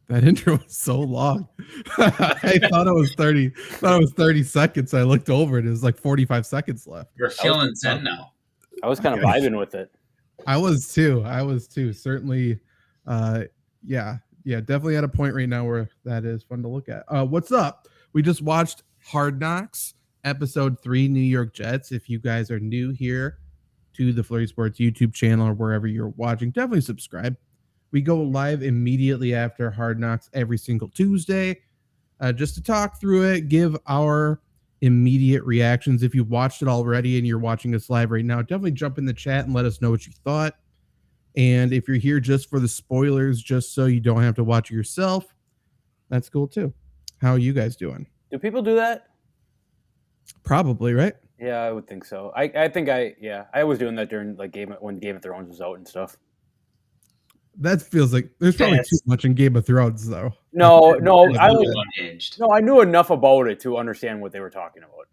That intro was so long. I thought it was 30. Thought it was 30 seconds. I looked over and it was like 45 seconds left. You're feeling zen now. I was kind of vibing with it. I was too. Certainly, yeah, definitely at a point right now where that is fun to look at. What's up? We just watched Hard Knocks, episode 3, New York Jets. If you guys are new here to the FlurrySports YouTube channel or wherever you're watching, definitely subscribe. We go live immediately after Hard Knocks every single Tuesday, just to talk through it, give our immediate reactions. If you've watched it already and you're watching us live right now, definitely jump in the chat and let us know what you thought. And if you're here just for the spoilers, just so you don't have to watch it yourself, that's cool too. How are you guys doing? Do people do that? Probably, right? Yeah, I would think so. I think I was doing that during like when Game of Thrones was out and stuff. That feels like there's probably too much in Game of Thrones, though. No, I knew enough about it to understand what they were talking about.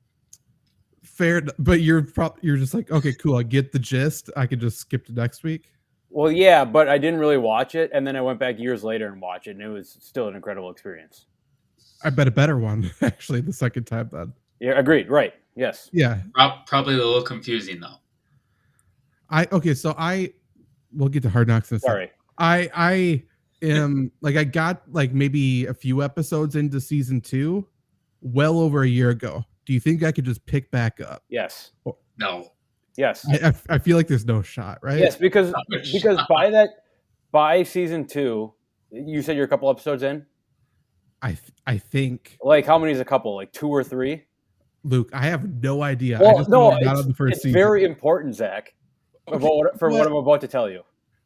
Fair, but you're just like, okay, cool. I get the gist. I could just skip to next week. Well, yeah, but I didn't really watch it, and then I went back years later and watched it, and it was still an incredible experience. I bet a better one, actually, the second time then. Yeah, agreed. Right. Yes. Yeah. Probably a little confusing though. We'll get to Hard Knocks in a second. Sorry. I am like, I got like maybe a few episodes into season 2 well over a year ago. Do you think I could just pick back up? Yes. No. Yes. I feel like there's no shot, right? Yes, because by season 2, you said you're a couple episodes in? I think. Like, how many is a couple? Like 2 or 3? Luke, I have no idea. Well, I just no, got on the first it's season. very important, Zach, what I'm about to tell you.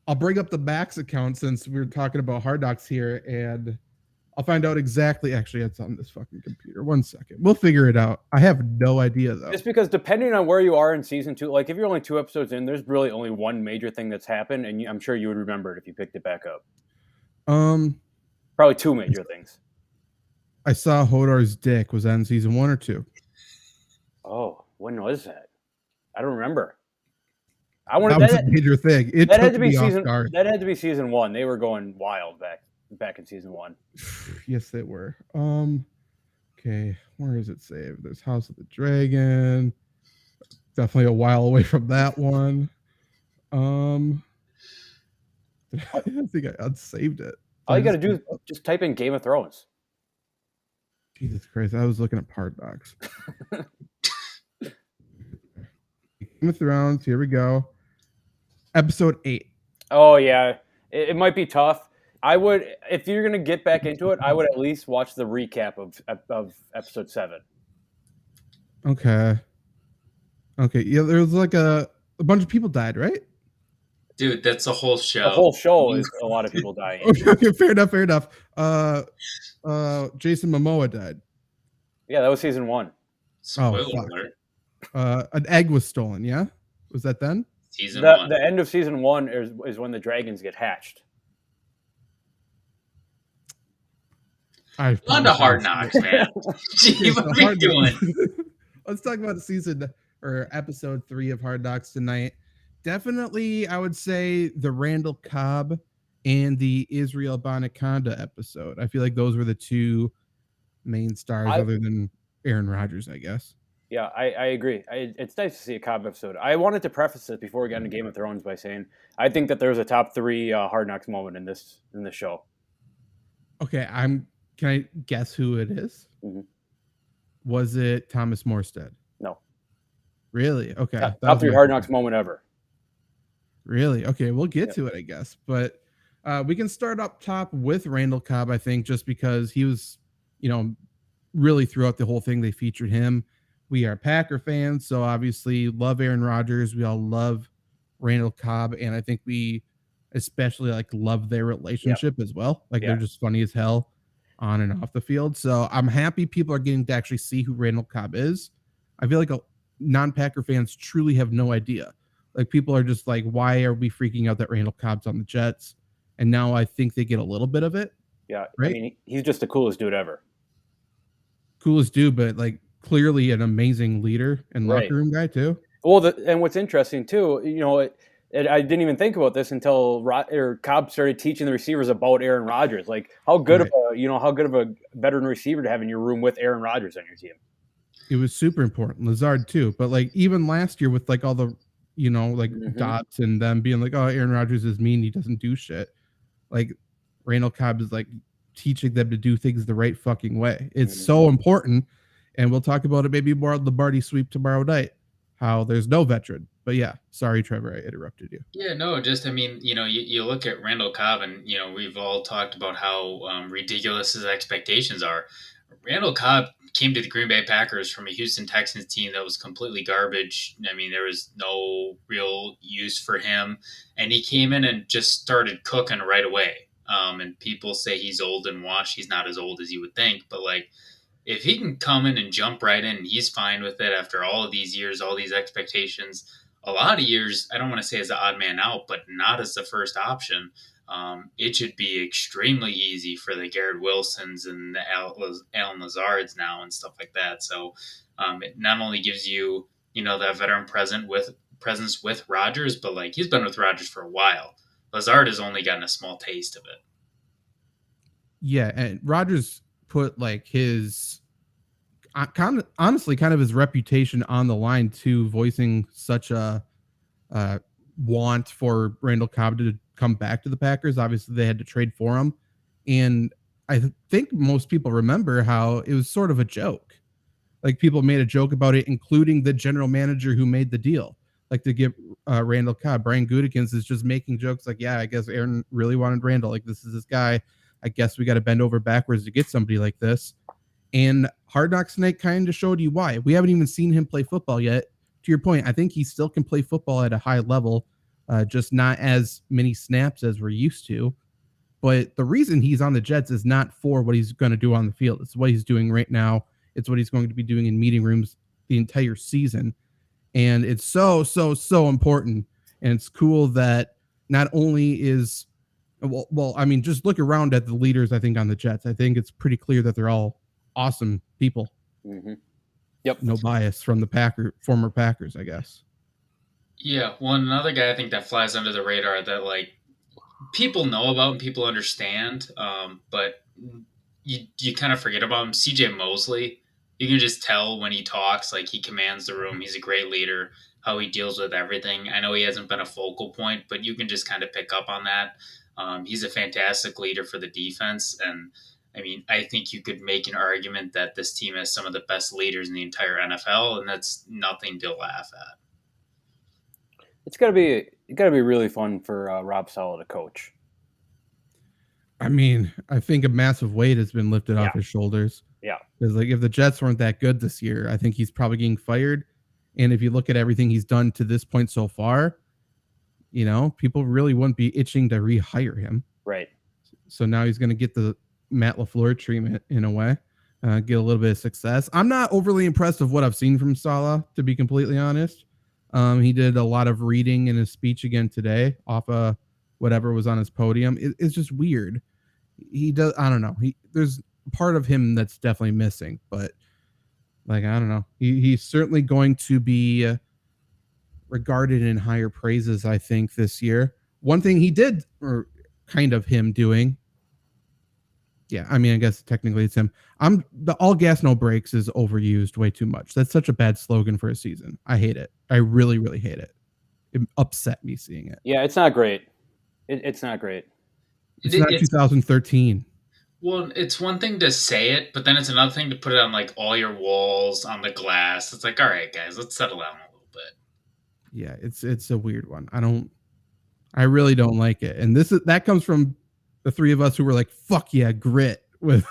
I'll bring up the Max account since we're talking about Hard Knocks here, and I'll find out exactly. Actually, it's on this fucking computer. 1 second. We'll figure it out. I have no idea, though. Just because depending on where you are in season 2, like if you're only 2 episodes in, there's really only one major thing that's happened, and I'm sure you would remember it if you picked it back up. Probably 2 major things. I saw Hodor's dick. Was that in season 1 or 2? Oh, when was that? I don't remember. That was a major thing. That had to be season 1. They were going wild back in season 1. Yes, they were. Okay, where is it saved? There's House of the Dragon. Definitely a while away from that one. I think I unsaved it. All you got to do is just type in Game of Thrones. Jesus Christ, I was looking at Hard Knocks. Game of Thrones, here we go. Episode 8. Oh, yeah. It might be tough. I would, if you're going to get back into it, I would at least watch the recap of episode 7. Okay. Yeah, there was like a bunch of people died, right? Dude, that's a whole show. The whole show is a lot of people dying. Okay, fair enough. Jason Momoa died. Yeah, that was season 1. Spoiler alert. An egg was stolen, yeah? Was that then? Season 1. The end of season 1 is when the dragons get hatched. On to Hard Knocks, man. Gee, what are you doing? Let's talk about episode 3 of Hard Knocks tonight. Definitely, I would say the Randall Cobb and the Israel Bonaconda episode. I feel like those were the 2 main stars other than Aaron Rodgers, I guess. Yeah, I agree. It's nice to see a Cobb episode. I wanted to preface it before we got into Game of Thrones by saying I think that there's a top 3 Hard Knocks moment in this show. Okay, can I guess who it is? Mm-hmm. Was it Thomas Morstead? No. Really? Okay. Yeah, top 3 Hard Knocks moment ever. Really? Okay, we'll get to it, I guess. But we can start up top with Randall Cobb, I think, just because he was, really throughout the whole thing, they featured him. We are Packer fans, so obviously love Aaron Rodgers. We all love Randall Cobb, and I think we especially love their relationship as well. They're just funny as hell on and off the field. So I'm happy people are getting to actually see who Randall Cobb is. I feel like non-Packer fans truly have no idea. People are just like, why are we freaking out that Randall Cobb's on the Jets? And now I think they get a little bit of it. Yeah, right? I mean, he's just the coolest dude ever. Coolest dude, but clearly an amazing leader and locker room guy too. Well, and what's interesting too, I didn't even think about this until Cobb started teaching the receivers about Aaron Rodgers. Like how good of a veteran receiver to have in your room with Aaron Rodgers on your team. It was super important. Lazard too, but like even last year with like all the, dots and them being like, oh, Aaron Rodgers is mean, he doesn't do shit. Like Randall Cobb is like teaching them to do things the right fucking way. It's so important, and we'll talk about it maybe more on the Barty sweep tomorrow night. How there's no veteran. But yeah, sorry, Trevor, I interrupted you. Yeah, no, you look at Randall Cobb, and we've all talked about how ridiculous his expectations are. Randall Cobb came to the Green Bay Packers from a Houston Texans team that was completely garbage. I mean, there was no real use for him, and he came in and just started cooking right away. And people say he's old and washed. He's not as old as you would think, but like, if he can come in and jump right in, and he's fine with it after all of these years, all these expectations, a lot of years, I don't want to say as an odd man out, but not as the first option. It should be extremely easy for the Garrett Wilsons and the Alan Lazards now and stuff like that. So it not only gives you, that veteran presence with Rodgers, but like he's been with Rodgers for a while. Lazard has only gotten a small taste of it. Yeah, and Rodgers put like his kind of his reputation on the line too, voicing such a want for Randall Cobb to come back to the Packers. Obviously, they had to trade for him, and I think most people remember how it was sort of a joke. Like people made a joke about it, including the general manager who made the deal. Like to get Randall Cobb, Brian Gutekunst is just making jokes like, yeah, I guess Aaron really wanted Randall. Like this is this guy. I guess we got to bend over backwards to get somebody like this. And Hard Knocks Tonight kind of showed you why. We haven't even seen him play football yet. To your point, I think he still can play football at a high level, just not as many snaps as we're used to. But the reason he's on the Jets is not for what he's going to do on the field. It's what he's doing right now. It's what he's going to be doing in meeting rooms the entire season. And it's so, so, so important. And it's cool that not only is well, I mean, just look around at the leaders, I think, on the Jets. I think it's pretty clear that they're all awesome people. Yep. No bias from the former Packers, I guess. Yeah. Well, another guy I think that flies under the radar that like people know about and people understand, but you kind of forget about him. CJ Mosley. You can just tell when he talks, like he commands the room. He's a great leader, how he deals with everything. I know he hasn't been a focal point, but you can just kind of pick up on that. He's a fantastic leader for the defense. And I mean, I think you could make an argument that this team has some of the best leaders in the entire NFL, and that's nothing to laugh at. It's gotta be really fun for Rob Saleh to coach. I mean, I think a massive weight has been lifted off his shoulders. Yeah. Because like if the Jets weren't that good this year, I think he's probably getting fired. And if you look at everything he's done to this point so far, people really wouldn't be itching to rehire him. Right. So now he's going to get the Matt LaFleur treatment in a way, get a little bit of success. I'm not overly impressed with what I've seen from Saleh, to be completely honest. He did a lot of reading in his speech again today off of whatever was on his podium. It's just weird. He does. I don't know. There's part of him that's definitely missing, but like, I don't know. He's certainly going to be regarded in higher praises, I think, this year. One thing he did, or kind of him doing. Yeah, I mean, I guess technically it's him. The all gas, no brakes is overused way too much. That's such a bad slogan for a season. I hate it. I really, really hate it. It upset me seeing it. Yeah, it's not great. It's not great. It's not 2013. Well, it's one thing to say it, but then it's another thing to put it on like all your walls, on the glass. It's like, all right, guys, let's settle down a little bit. Yeah, it's a weird one. I really don't like it. And that comes from the three of us who were like, fuck yeah, grit with,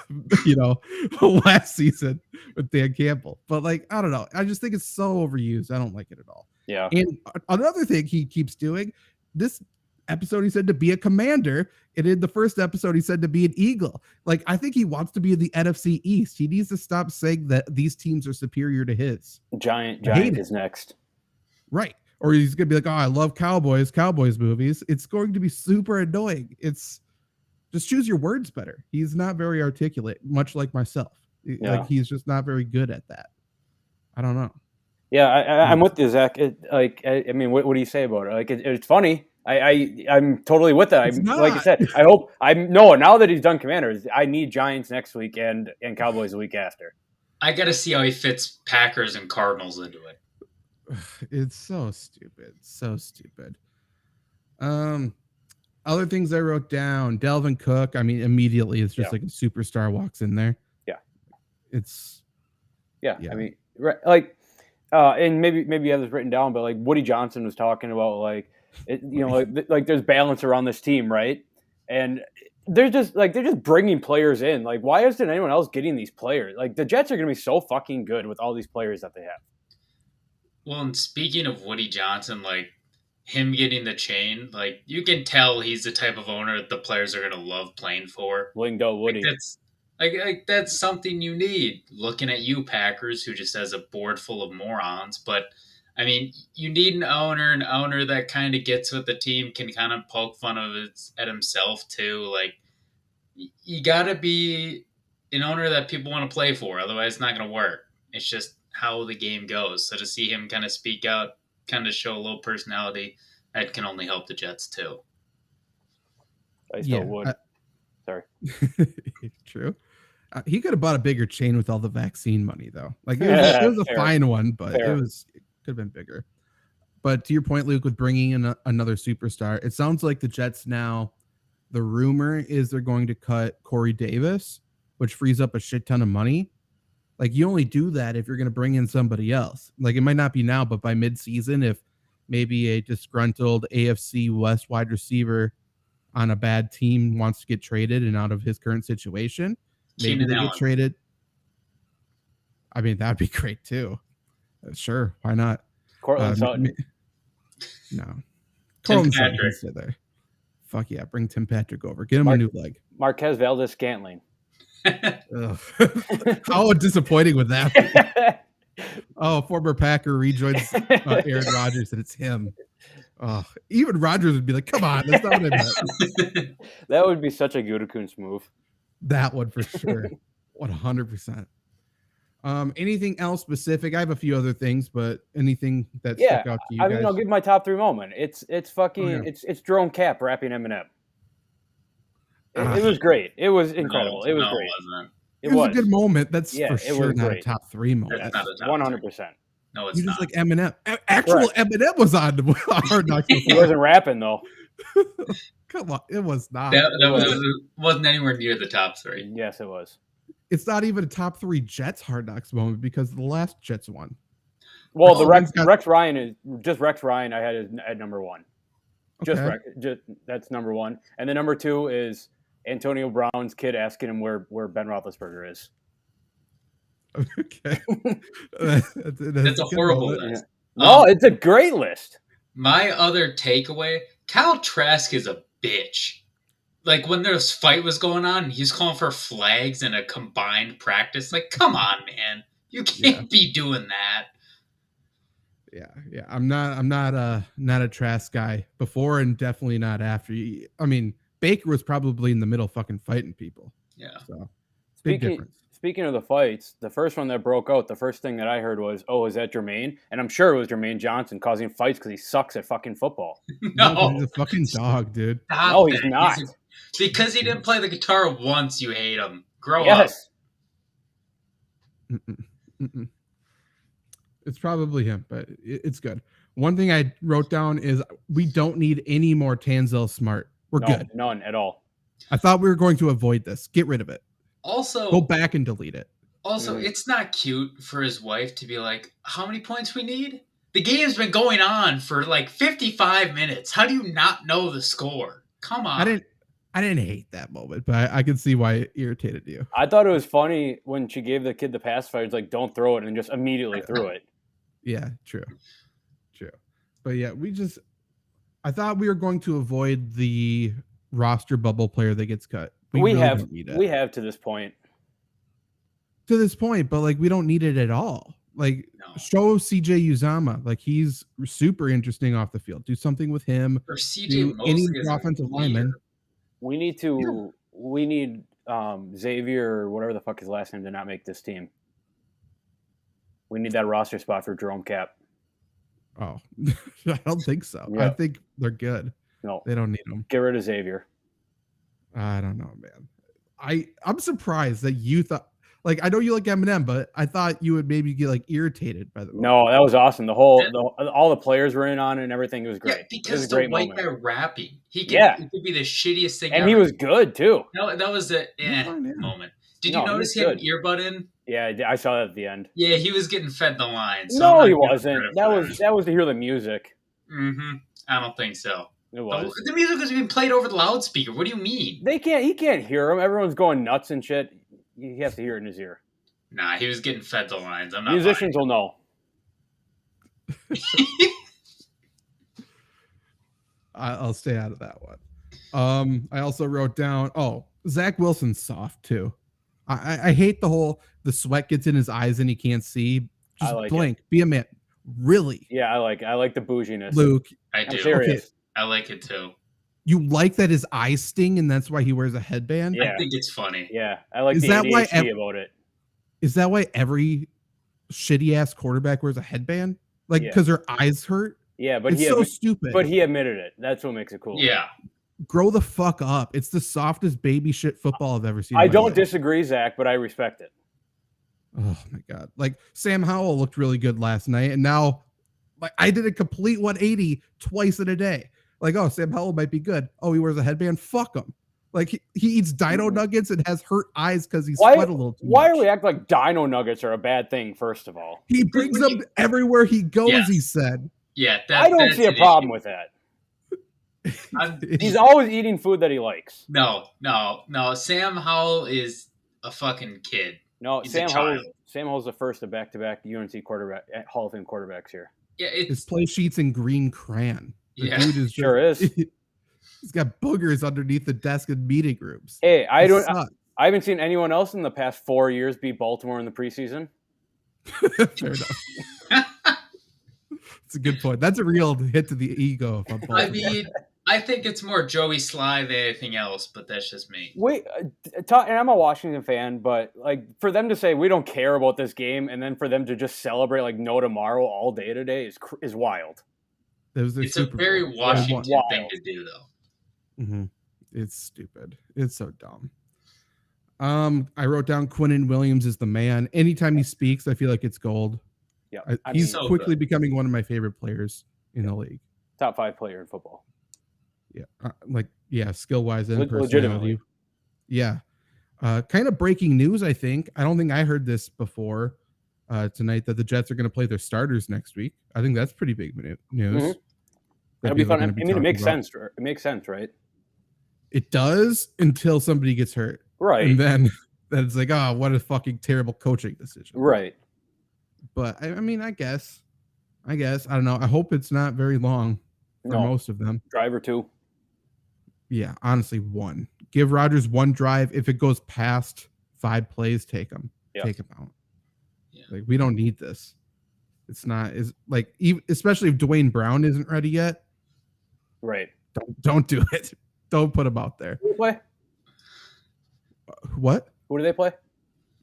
last season with Dan Campbell. But like, I don't know. I just think it's so overused. I don't like it at all. Yeah. And another thing he keeps doing, this episode he said to be a commander, and in the first episode he said to be an eagle. Like, I think he wants to be in the NFC East. He needs to stop saying that these teams are superior to his. Giant is next. Right. Or he's gonna be like, oh, I love Cowboys movies. It's going to be super annoying. It's just choose your words better. He's not very articulate, much like myself. Yeah. Like, he's just not very good at that. I don't know. Yeah, I'm with you, Zach. I mean, what do you say about it? Like, it's funny. I'm totally with that. It's Like I not. said, I hope now that he's done Commanders, I need Giants next week and Cowboys the week after. I got to see how he fits Packers and Cardinals into it. It's so stupid. So stupid. Other things I wrote down. Delvin Cook. I mean, immediately it's just like a superstar walks in there. Yeah. It's. Yeah. I mean, like, and maybe you have this written down, but like Woody Johnson was talking about like, like there's balance around this team, right? And they're just bringing players in. Like, why isn't anyone else getting these players? Like, the Jets are going to be so fucking good with all these players that they have. Well, and speaking of Woody Johnson, like him getting the chain, like you can tell he's the type of owner that the players are gonna love playing for. Lingdo Woody. That's something you need. Looking at you, Packers, who just has a board full of morons. But I mean, you need an owner that kind of gets with the team, can kind of poke fun of it at himself too. Like you got to be an owner that people want to play for. Otherwise, it's not going to work. It's just how the game goes. So to see him kind of speak out, kind of show a little personality, that can only help the Jets too. I still would. Sorry. True. He could have bought a bigger chain with all the vaccine money, though. Like it was a fine one, but it could have been bigger. But to your point, Luke, with bringing in another superstar, it sounds like the Jets now. The rumor is they're going to cut Corey Davis, which frees up a shit ton of money. Like you only do that if you're going to bring in somebody else. Like it might not be now, but by mid-season, if maybe a disgruntled AFC West wide receiver on a bad team wants to get traded and out of his current situation, maybe they get traded. I mean, that'd be great too. Sure, why not? Cortland Sutton. No, Cortland Sutton can sit there. Fuck yeah, bring Tim Patrick over. Get him a new leg. Marquez Valdez-Scantling. How disappointing would that be? Oh, former Packer rejoins Aaron Rodgers, and it's him. Oh, even Rodgers would be like, "Come on, that's not what I meant." That would be such a Gutekunst move. That would for sure, 100%. Anything else specific? I have a few other things, but anything that stuck out to you guys? I mean, I'll give my top 3 moment. It's fucking it's Jerome Cap rapping Eminem. It was great. It was incredible. It was great. It was a good moment. That's for sure not a top 3 moment. 100%. No, it's you not. Just like Eminem. Actual Eminem was on Hard Knocks. He wasn't rapping though. Come on, it was not. That wasn't anywhere near the top 3. Yes, it was. It's not even a top 3 Jets Hard Knocks moment because the last Jets won. Well, the Rex Ryan is just Rex Ryan. I had at number 1. Okay. Just that's number 1, and then number 2 is Antonio Brown's kid asking him where Ben Roethlisberger is. Okay, that's a horrible list. No, it's a great list. My other takeaway: Kyle Trask is a bitch. Like when this fight was going on, he's calling for flags in a combined practice. Like, come on, man, you can't be doing that. Yeah. I'm not a Trask guy before and definitely not after. I mean, Baker was probably in the middle fucking fighting people. Yeah. So big difference. Speaking of the fights, the first one that broke out, the first thing that I heard was, "Oh, is that Jermaine?" And I'm sure it was Jermaine Johnson causing fights because he sucks at fucking football. No, he's a fucking dog, dude. No, he's not. Because he didn't play the guitar once, you hate him. Grow up. It's probably him, but it's good. One thing I wrote down is we don't need any more Tanzel Smart. We're good. None at all. I thought we were going to avoid this. Get rid of it. Also, go back and delete it. Also, it's not cute for his wife to be like, how many points we need? The game's been going on for like 55 minutes. How do you not know the score? Come on. I didn't hate that moment, but I can see why it irritated you. I thought it was funny when she gave the kid the pacifier. It's like, don't throw it, and just immediately threw it. Yeah, true. But yeah, I thought we were going to avoid the roster bubble player that gets cut. We have to this point. But like we don't need it at all. Like show CJ Uzama, like he's super interesting off the field. Do something with him. Or CJ any offensive lineman. We need Xavier or whatever the fuck his last name to not make this team. We need that roster spot for Jerome Cap. Oh, I don't think so. Yeah. I think they're good. No, They don't need them. get rid of Xavier. I don't know, man. I'm surprised that you thought, like, I know you like Eminem, but I thought you would maybe get like irritated by the movie. No, that was awesome. All the players were in on it and everything. It was great. Yeah, because it was a the great white moment. guy rapping, it could be the shittiest thing and ever. he was good too. No, that was the moment. Did you notice he had an earbud in? Yeah, I saw that at the end. Yeah, he was getting fed the line. So no, he wasn't. That was to hear the music. Mm-hmm. I don't think so. It was. The music was being played over the loudspeaker. What do you mean? He can't hear him. Everyone's going nuts and shit. You have to hear it in his ear. Nah, he was getting fed the lines. I'm not. Musicians will know. I'll stay out of that one. I also wrote down, Zach Wilson's soft too. I hate the sweat gets in his eyes and he can't see. Just blink. Be a man. Really? Yeah, I like the bouginess. Luke. I do. Okay. I like it too. You like that his eyes sting and that's why he wears a headband? Yeah. I think it's funny. Yeah. I like the ADHD about it. Is that why every shitty ass quarterback wears a headband? Like, because their eyes hurt? Yeah, but it's so stupid. But he admitted it. That's what makes it cool. Yeah. Grow the fuck up. It's the softest baby shit football I've ever seen. I don't disagree, Zach, but I respect it. Oh my God. Like Sam Howell looked really good last night. And now like I did a complete 180 twice in a day. Like, Sam Howell might be good. He wears a headband. Fuck him. Like he eats dino nuggets and has hurt eyes because he's sweat a little too much. Are we acting like dino nuggets are a bad thing, first of all? He brings them everywhere he goes, he said. Yeah. I don't see a problem with that. He's always eating food that he likes. No. Sam Howell is a fucking kid. No, Sam Howell's the first of back-to-back UNC quarterback, Hall of Fame quarterbacks here. Yeah, his play sheet's in green crayon. The dude is sure is. He's got boogers underneath the desk in meeting rooms. Hey, I haven't seen anyone else in the past 4 years beat Baltimore in the preseason. Fair enough. It's a good point. That's a real hit to the ego. I mean, I think it's more Joey Sly than anything else, but that's just me. Wait, and I'm a Washington fan, but like for them to say we don't care about this game, and then for them to just celebrate like no tomorrow all day today is wild. It's a very Washington thing to do, though. Mm-hmm. It's stupid. It's so dumb. I wrote down Quinnen Williams is the man. Anytime he speaks, I feel like it's gold. Yeah, he's so quickly becoming one of my favorite players in the league. Top 5 player in football. Yeah, skill wise and personality. Legitimately. Yeah. Kind of breaking news, I think. I don't think I heard this before tonight that the Jets are going to play their starters next week. I think that's pretty big news. Mm-hmm. That'll be fun. I mean, it makes sense. It makes sense, right? It does until somebody gets hurt. Right. And then it's like, what a fucking terrible coaching decision. Right. But I mean, I guess. I don't know. I hope it's not very long for most of them. Drive or 2. Yeah, honestly, 1. Give Rodgers 1 drive. If it goes past 5 plays, take him. Yep. Take him out. Yeah. Like, we don't need this. It's not especially if Dwayne Brown isn't ready yet. Right. Don't do it. Don't put him out there. Who do they play? What? Who do they play?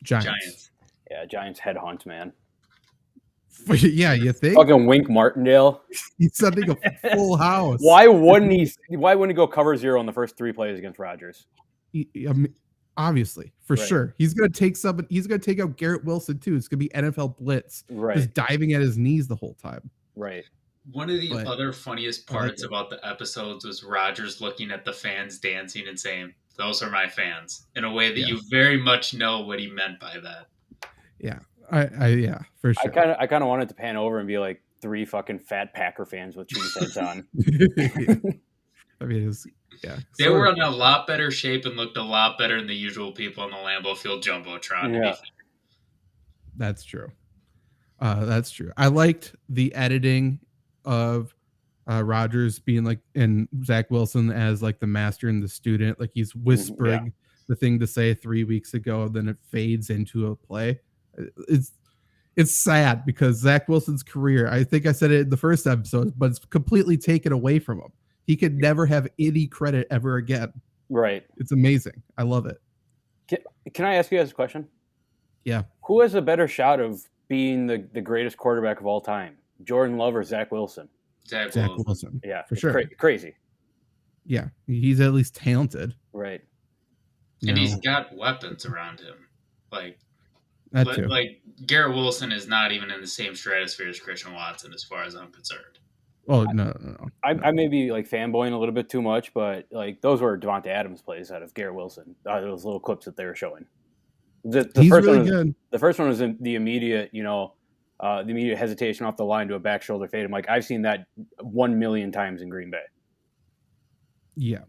Giants. Yeah, Giants headhunt, man. Yeah, you think? Fucking Wink Martindale. He's sending a full house. Why wouldn't he go cover 0 in the first 3 plays against Rodgers? Obviously, for sure. He's gonna take out Garrett Wilson too. It's gonna be NFL blitz. Right. Just diving at his knees the whole time. Right. One of the other funniest parts about the episodes was Rodgers looking at the fans dancing and saying, "Those are my fans," in a way that you very much know what he meant by that. Yeah. I for sure. I kind of wanted to pan over and be like 3 fucking fat Packer fans with cheese heads on. I mean, they were in a lot better shape and looked a lot better than the usual people on the Lambeau Field Jumbotron. Yeah. That's true. That's true. I liked the editing of Rodgers being like, and Zach Wilson as like the master and the student. Like he's whispering the thing to say 3 weeks ago, then it fades into a play. It's sad because Zach Wilson's career, I think I said it in the first episode, but it's completely taken away from him. He could never have any credit ever again. Right. It's amazing. I love it. Can I ask you guys a question? Yeah. Who has a better shot of being the greatest quarterback of all time? Jordan Love or Zach Wilson? Zach Wilson. Yeah, for sure. Crazy. Yeah, he's at least talented. Right. And he's got weapons around him. That too. Garrett Wilson is not even in the same stratosphere as Christian Watson, as far as I'm concerned. Oh no. I may be fanboying a little bit too much, but those were Devontae Adams plays out of Garrett Wilson. Those little clips that they were showing. He's first really one was, good. The first one was in the immediate, the immediate hesitation off the line to a back shoulder fade. I'm like, I've seen that 1 million times in Green Bay. Yeah.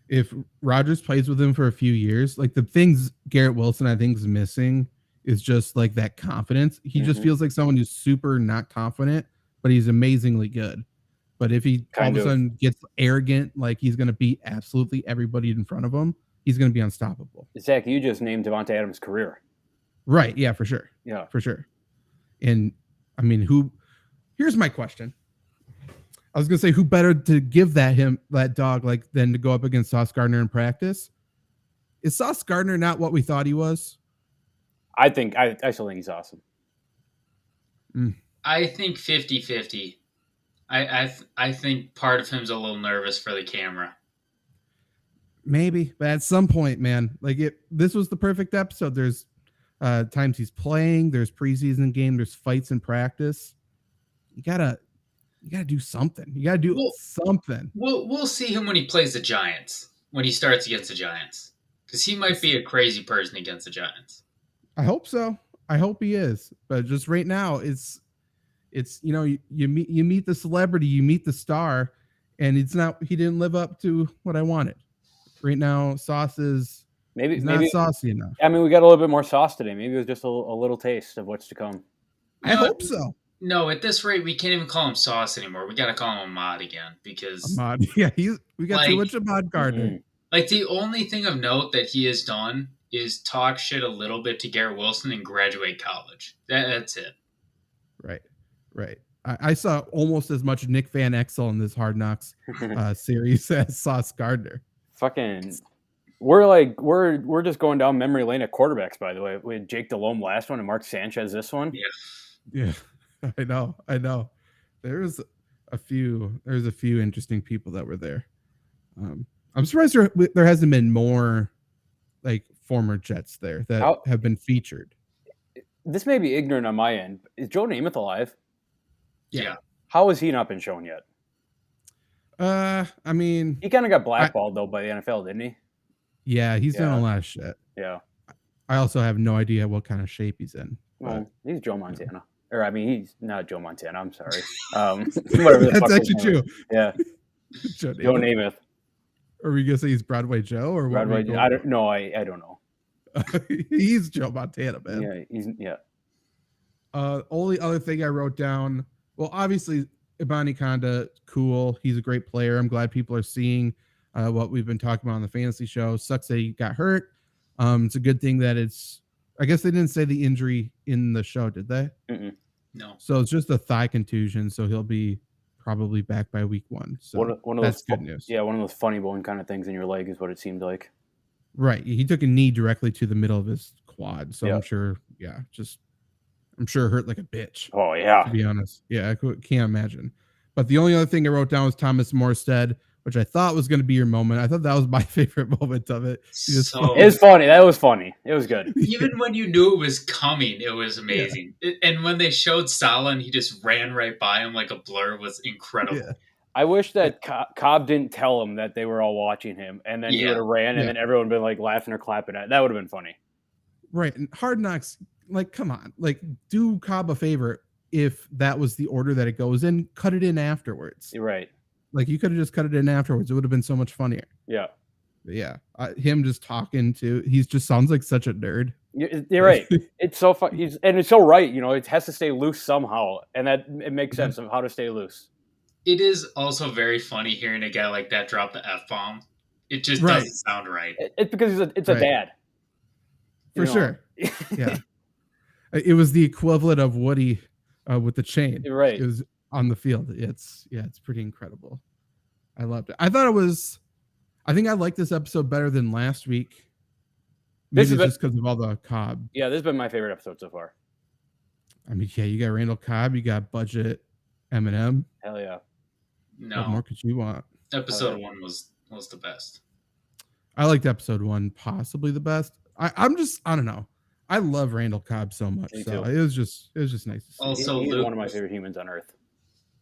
If Rodgers plays with him for a few years, the things Garrett Wilson I think is missing is just that confidence. He just feels like someone who's super not confident, but he's amazingly good. But if he all of a sudden gets arrogant, he's going to beat absolutely everybody in front of him, he's going to be unstoppable. Zach, you just named Devontae Adams' career. Right. Yeah, for sure. Yeah. For sure. And I mean, here's my question. I was going to say, who better to give that dog than to go up against Sauce Gardner in practice? Is Sauce Gardner not what we thought he was? I still think he's awesome. I think 50-50. I think part of him's a little nervous for the camera. Maybe, but at some point, man, this was the perfect episode. There's times he's playing, there's preseason game, there's fights in practice. You gotta do something. You gotta do something. We'll see him when he plays the Giants, when he starts against the Giants, because he might be a crazy person against the Giants. I hope so. I hope he is. But just right now, it's you meet the celebrity, you meet the star, and he didn't live up to what I wanted. Right now, Sauce is maybe not saucy enough. I mean, we got a little bit more sauce today. Maybe it was just a little taste of what's to come. I hope so. No, at this rate, we can't even call him Sauce anymore. We got to call him Ahmad again because Ahmad. Yeah, we got too much Ahmad Gardner. The only thing of note that he has done is talk shit a little bit to Garrett Wilson and graduate college. That's it. Right. I saw almost as much Nick Van Exel in this Hard Knocks series as Sauce Gardner. Fucking, we're just going down memory lane at quarterbacks. By the way, we had Jake Delhomme last one and Mark Sanchez this one. Yeah, I know. There's a few interesting people that were there. I'm surprised there hasn't been more former Jets there that have been featured. This may be ignorant on my end. Is Joe Namath alive? Yeah. How has he not been shown yet? I mean, he kind of got blackballed though by the NFL, didn't he? Yeah, he's done a lot of shit. Yeah. I also have no idea what kind of shape he's in. Well, he's Joe Montana. Or I mean, he's not Joe Montana. I'm sorry. Whatever the That's actually true. Yeah. Joe Namath. Are we gonna say he's Broadway Joe or what? Broadway? I don't know. I don't know. He's Joe Montana, man. Yeah. Only other thing I wrote down. Well, obviously, Ibani Konda, cool. He's a great player. I'm glad people are seeing what we've been talking about on the fantasy show. Sucks that he got hurt. It's a good thing that I guess they didn't say the injury in the show, did they? No. So it's just a thigh contusion. So he'll be probably back by week 1. So that's good news. Yeah, one of those funny bone kind of things in your leg is what it seemed like. Right. He took a knee directly to the middle of his quad. So I'm sure, I'm sure it hurt like a bitch. Oh, yeah. To be honest. Yeah, I can't imagine. But the only other thing I wrote down was Thomas Morstead, which I thought was going to be your moment. I thought that was my favorite moment of it. It was funny. That was funny. It was good. Even when you knew it was coming, it was amazing. Yeah. And when they showed Salah and he just ran right by him like a blur was incredible. Yeah. I wish that Cobb didn't tell him that they were all watching him, and then he would have ran, and then everyone would have been laughing or clapping at it. That would have been funny. Right. And Hard Knocks, come on. Do Cobb a favor if that was the order that it goes in, cut it in afterwards. You're right. You could have just cut it in afterwards. It would have been so much funnier. Yeah. But yeah. Him just talking he just sounds like such a nerd. You're right. It's so fun. And it's so right. It has to stay loose somehow. And that it makes sense of how to stay loose. It is also very funny hearing a guy like that drop the F-bomb. It just doesn't sound right. It's because it's a dad. For sure. Yeah. It was the equivalent of Woody with the chain. Right. It was on the field. It's pretty incredible. I loved it. I think I liked this episode better than last week. Maybe just because of all the Cobb. Yeah, this has been my favorite episode so far. I mean, yeah, you got Randall Cobb, you got budget Eminem. Hell yeah. No. What more could you want? Episode 1 was the best. I liked episode 1 possibly the best. I don't know. I love Randall Cobb so much. Me So too. it was just nice to see. Also, he's Luke, one of my favorite humans on earth.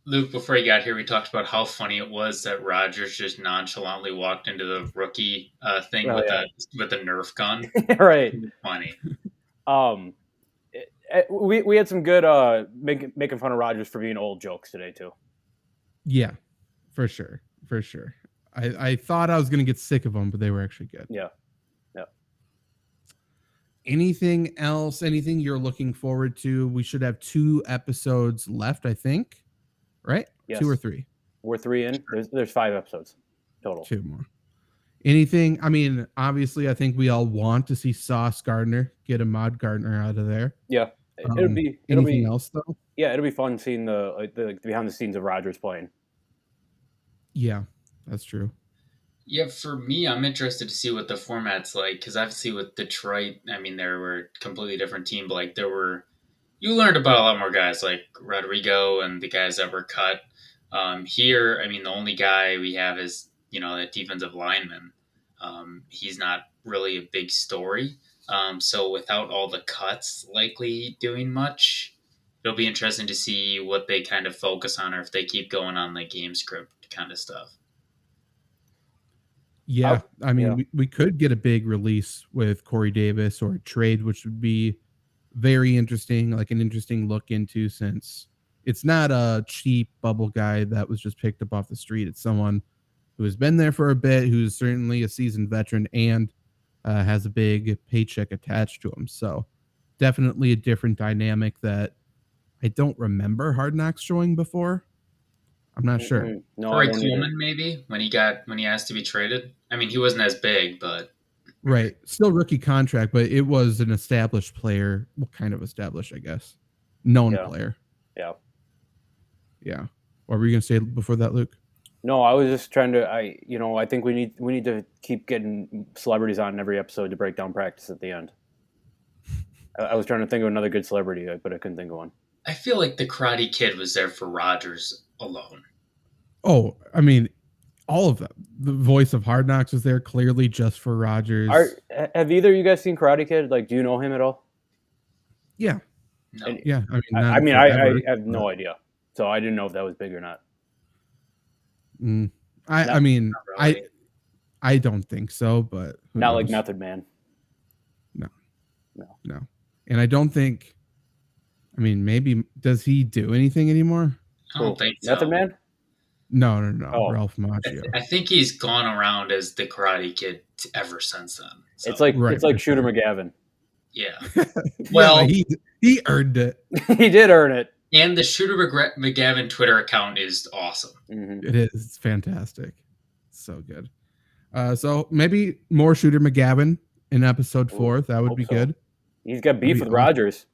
Luke, before you got here, we talked about how funny it was that Rogers just nonchalantly walked into the rookie thing with a Nerf gun. Right. Funny. We had some good making fun of Rogers for being old jokes today too. Yeah, for sure. I thought I was gonna get sick of them, but they were actually good. Yeah. Anything else? Anything you're looking forward to? We should have 2 episodes left, I think. Right? Yes. 2 or 3. We're 3 in. There's 5 episodes total. 2 more. Anything? I mean, obviously, I think we all want to see Sauce Gardner get Ahmad Gardner out of there. Yeah. It'll be anything else though? Yeah, it'll be fun seeing the behind the scenes of Rogers playing. Yeah, that's true. Yeah, for me, I'm interested to see what the format's like because obviously with Detroit, I mean, they were a completely different team, but like you learned about a lot more guys like Rodrigo and the guys that were cut. Here, I mean, the only guy we have is, that defensive lineman. He's not really a big story. So without all the cuts likely doing much, it'll be interesting to see what they kind of focus on or if they keep going on the game script kind of stuff. Yeah, I mean, we could get a big release with Corey Davis or a trade, which would be very interesting, like an interesting look into, since it's not a cheap bubble guy that was just picked up off the street. It's someone who has been there for a bit, who's certainly a seasoned veteran and has a big paycheck attached to him. So definitely a different dynamic that I don't remember Hard Knocks showing before. I'm not sure. No, Corey Coleman maybe when he asked to be traded. I mean, he wasn't as big, but right, still rookie contract, but it was an established player. Well, kind of established, I guess. Known player. Yeah. What were you gonna say before that, Luke? No, I was just trying to. I think we need to keep getting celebrities on every episode to break down practice at the end. I was trying to think of another good celebrity, but I couldn't think of one. I feel like the Karate Kid was there for Rogers alone. Oh, I mean, all of them. The voice of Hard Knocks was there clearly just for Rogers. Have either of you guys seen Karate Kid? Like, do you know him at all? Yeah. No. Yeah. I have no idea. So I didn't know if that was big or not. I don't think so, but not like Method Man. No. And I don't think. I mean, maybe does he do anything anymore? I don't think so. Method Man? No. Oh. Ralph Macchio. I think he's gone around as the Karate Kid ever since then. So. It's like Shooter McGavin. Yeah. Well, he earned it. He did earn it. And the Shooter McGavin Twitter account is awesome. Mm-hmm. It is. It's fantastic. So good. So maybe more Shooter McGavin in episode 4. That would be good. He's got beef with Rogers.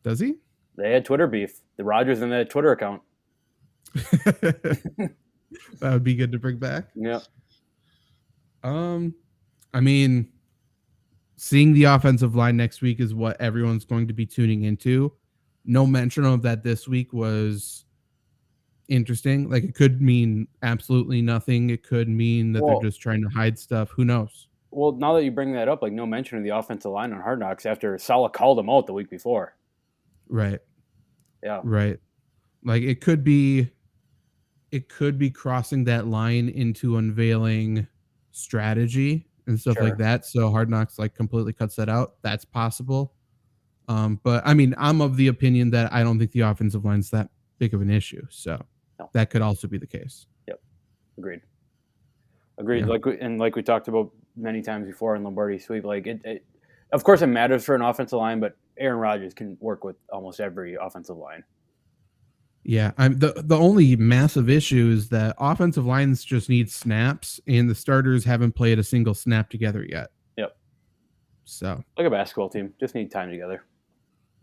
Does he? They had Twitter beef. The Rogers and the Twitter account. That would be good to bring back. Yeah. I mean, seeing the offensive line next week is what everyone's going to be tuning into. No mention of that this week was interesting. Like, it could mean absolutely nothing. It could mean that they're just trying to hide stuff. Who knows? Well, now that you bring that up, like, no mention of the offensive line on Hard Knocks after Saleh called them out the week before. Right. Yeah. Right. Like, it could be crossing that line into unveiling strategy and stuff like that. So Hard Knocks like completely cuts that out. That's possible. But I mean, I'm of the opinion that I don't think the offensive line's that big of an issue. So that could also be the case. Yep. Agreed. Yeah. Like we talked about many times before in Lombardi Sweep, like it of course it matters for an offensive line, but Aaron Rodgers can work with almost every offensive line. Yeah, the only massive issue is that offensive lines just need snaps, and the starters haven't played a single snap together yet. Yep. So like a basketball team, just need time together.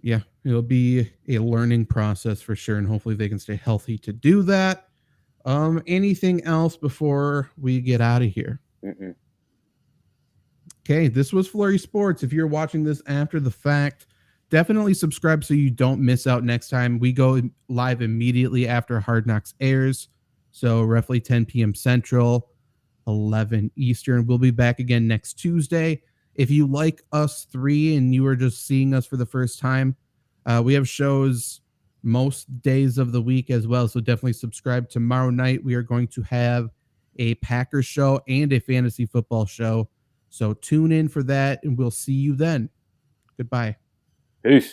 Yeah, it'll be a learning process for sure, and hopefully they can stay healthy to do that. Anything else before we get out of here? Mm-mm. Okay, this was Flurry Sports. If you're watching this after the fact, definitely subscribe so you don't miss out next time. We go live immediately after Hard Knocks airs. So roughly 10 p.m. Central, 11 Eastern. We'll be back again next Tuesday. If you like us three and you are just seeing us for the first time, we have shows most days of the week as well. So definitely subscribe. Tomorrow night, we are going to have a Packers show and a fantasy football show. So tune in for that, and we'll see you then. Goodbye. Peace.